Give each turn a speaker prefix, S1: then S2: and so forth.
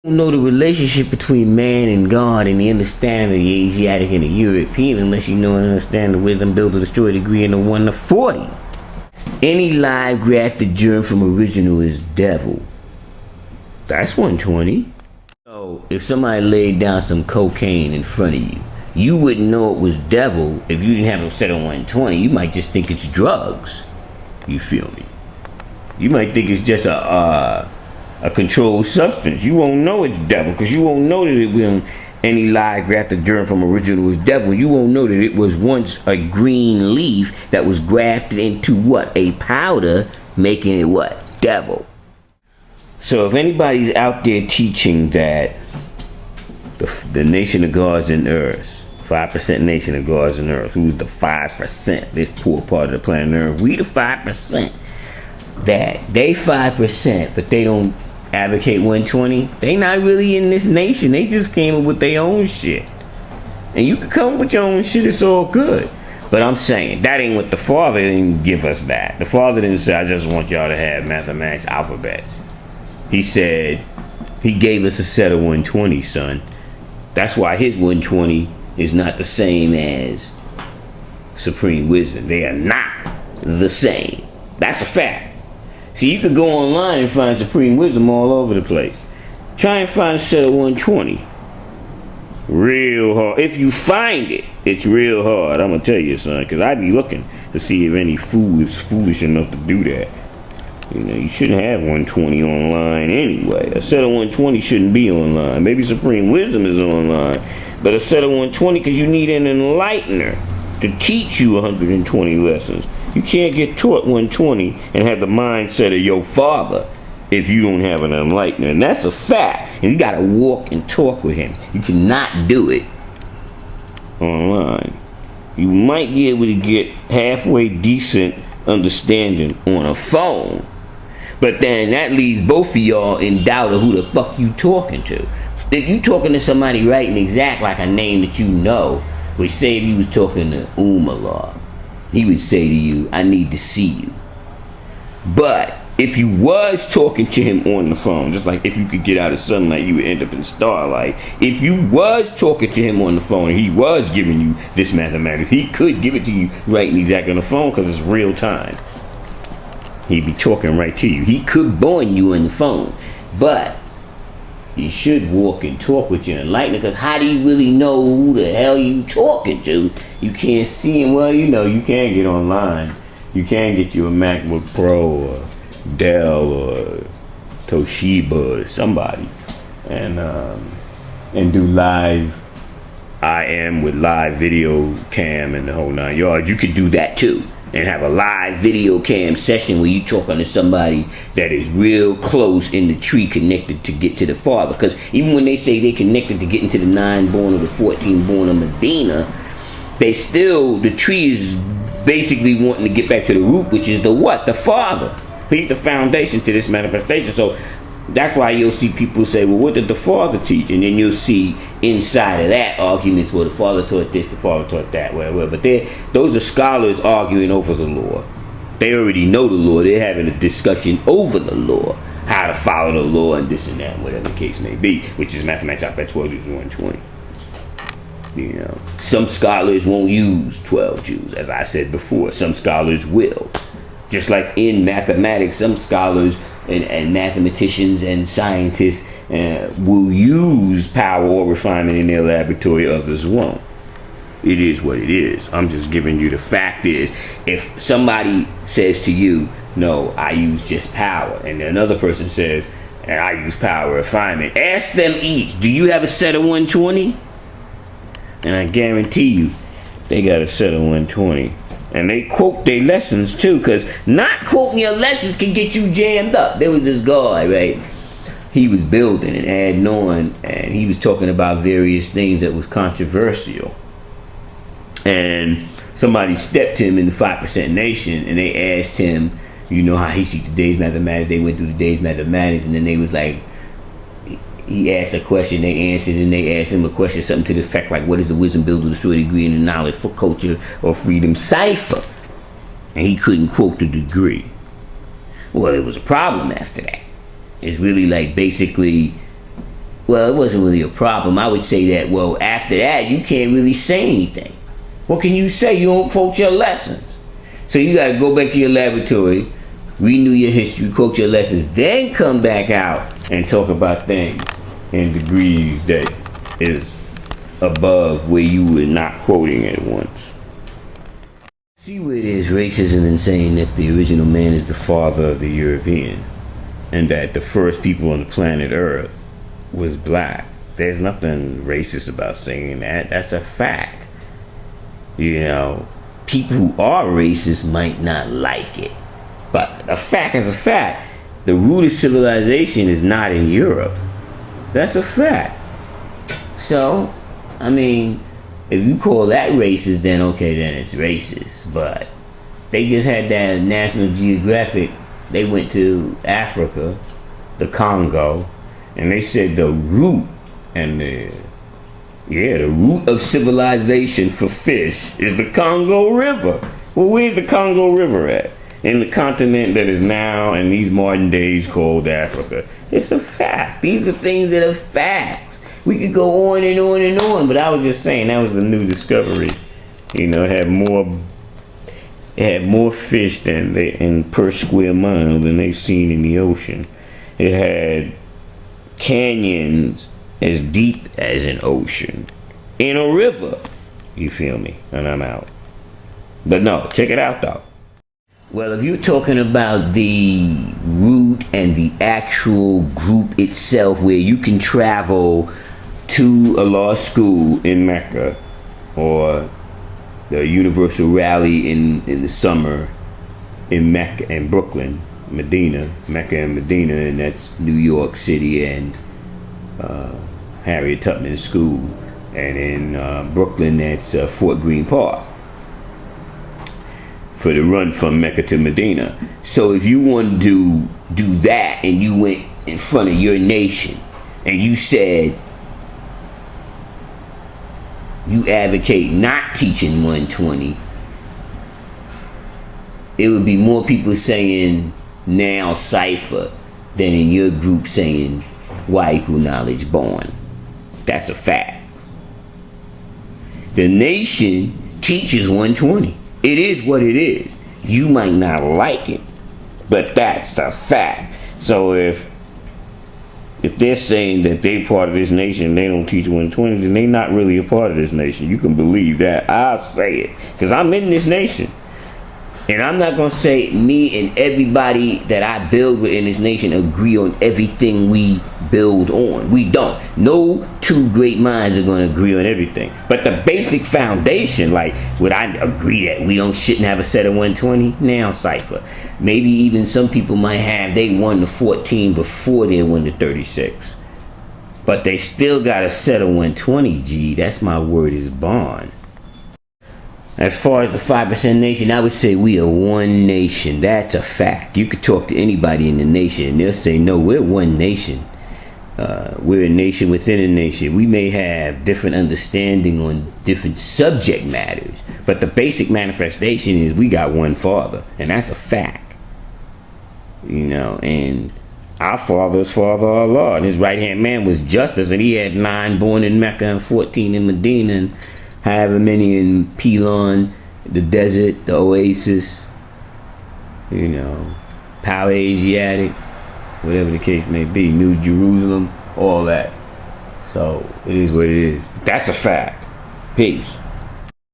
S1: Know the relationship between man and God and the understanding of the Asiatic and the European unless you know and understand the wisdom built to destroy degree in the 1 to 40. Any live grafted germ from original is devil. That's 120. So if somebody laid down some cocaine in front of you, you wouldn't know it was devil if you didn't have it set on 120. You might just think it's drugs. You feel me? You might think it's just a controlled substance. You won't know it's devil because you won't know that it will any live grafted germ from original was devil. You won't know that it was once a green leaf that was grafted into what? A powder, making it what? Devil. So if anybody's out there teaching that the nation of gods and earth, 5% nation of gods and earth, who's the 5%, this poor part of the planet earth, we the 5%, that they 5%, but they don't advocate 120, they not really in this nation. They just came up with their own shit. And you can come up with your own shit, it's all good. But I'm saying, that ain't what the Father didn't give us that. The Father didn't say, I just want y'all to have mathematics alphabets. He said, he gave us a set of 120, son. That's why his 120 is not the same as Supreme Wisdom. They are not the same. That's a fact. See, you could go online and find Supreme Wisdom all over the place. Try and find a set of 120. Real hard. If you find it, it's real hard. I'm going to tell you, son, because I be looking to see if any fool is foolish enough to do that. You know, you shouldn't have 120 online anyway. A set of 120 shouldn't be online. Maybe Supreme Wisdom is online, but a set of 120 because you need an enlightener to teach you 120 lessons. You can't get taught 120 and have the mindset of your father if you don't have an enlightener. And that's a fact. And you got to walk and talk with him. You cannot do it online. You might be able to get halfway decent understanding on a phone. But then that leaves both of y'all in doubt of who the fuck you talking to. If you talking to somebody right and exact like a name that you know, which say if you was talking to Umar, he would say to you, I need to see you. But if you was talking to him on the phone, just like if you could get out of sunlight, you would end up in starlight. If you was talking to him on the phone and he was giving you this mathematics, he could give it to you right and exact on the phone because it's real time. He'd be talking right to you. He could burn you on the phone. But you should walk and talk with your enlightener, because how do you really know who the hell you talking to? You can't see him. Well, you know, you can get online. You can get you a MacBook Pro or Dell or Toshiba or somebody and do live IM with live video cam and the whole 9 yards. You could do that too and have a live video cam session where you talking to somebody that is real close in the tree connected to get to the Father. Because even when they say they connected to getting to the 9 born or the 14 born of Medina, they still, the tree is basically wanting to get back to the root, which is the what? The Father. He's the foundation to this manifestation. So that's why you'll see people say, well, what did the Father teach? And then you'll see inside of that arguments, well, the Father taught this, the Father taught that, whatever. But those are scholars arguing over the law. They already know the law. They're having a discussion over the law, how to follow the law and this and that, whatever the case may be, which is mathematics out there 12 Jews and 120. You know, some scholars won't use 12 Jews, as I said before. Some scholars will. Just like in mathematics, some scholars and mathematicians and scientists will use power or refinement in their laboratory, others won't. It is what it is. I'm just giving you the fact is, if somebody says to you, no, I use just power, and another person says, and I use power refinement, ask them each, do you have a set of 120? And I guarantee you, they got a set of 120. And they quote their lessons too, because not quoting your lessons can get you jammed up. There was this guy, right? He was building and adding on, and he was talking about various things that was controversial. And somebody stepped him in the 5% nation, and they asked him, you know how he sees the day's mathematics. They went through the day's mathematics, and then they was like, he asked a question, they answered, and they asked him a question, something to the effect like, what is the wisdom built to destroy degree in the knowledge for culture or freedom cipher? And he couldn't quote the degree. Well, it was a problem after that. It's really like basically well, it wasn't really a problem. I would say that, well, after that, you can't really say anything. What can you say? You don't quote your lessons. So you got to go back to your laboratory, renew your history, quote your lessons, then come back out and talk about things in degrees that is above where you were not quoting at once. See where there's racism in saying that the original man is the father of the European, and that the first people on the planet Earth was black. There's nothing racist about saying that. That's a fact. You know, people who are racist might not like it, but a fact is a fact. The root of civilization is not in Europe. That's a fact. So, I mean, if you call that racist, then okay, then it's racist. But they just had that National Geographic. They went to Africa, the Congo, and they said the root and the root of civilization for fish is the Congo River. Well, where's the Congo River at? In the continent that is now in these modern days called Africa. It's a fact. These are things that are facts. We could go on and on and on, but I was just saying that was the new discovery. You know, it had more fish than in per square mile than they've seen in the ocean. It had canyons as deep as an ocean in a river. You feel me? And I'm out. But no, check it out though. Well, if you're talking about the root and the actual group itself, where you can travel to a law school in Mecca, or the Universal Rally in the summer in Mecca and Brooklyn, Medina, Mecca and Medina, and that's New York City and Harriet Tubman School, and in Brooklyn that's Fort Greene Park, for the run from Mecca to Medina. So if you want to do that, and you went in front of your nation and you said you advocate not teaching 120, it would be more people saying now cipher than in your group saying Y equal knowledge born. That's a fact. The nation teaches 120. It is what it is. You might not like it, but that's the fact. So if they're saying that they're part of this nation, they don't teach 120, then they're not really a part of this nation. You can believe that. I'll say it, because I'm in this nation. And I'm not going to say me and everybody that I build with in this nation agree on everything we build on. We don't. No two great minds are going to agree on everything. But the basic foundation, like, would I agree that we shouldn't have a set of 120? Now, cipher. Maybe even some people might have, they won the 14 before they won the 36. But they still got a set of 120, G. That's my word is bond. As far as the 5% nation, I would say we are one nation. That's a fact. You could talk to anybody in the nation and they'll say, no, we're one nation. We're a nation within a nation. We may have different understanding on different subject matters, but the basic manifestation is we got one Father, and that's a fact. You know, and our Father's Father Allah, and his right-hand man was Justice, and he had 9 born in Mecca and 14 in Medina, and however many in Pilon, the desert, the oasis, you know, Power Asiatic, whatever the case may be, New Jerusalem, all that. So it is what it is. That's a fact. Peace.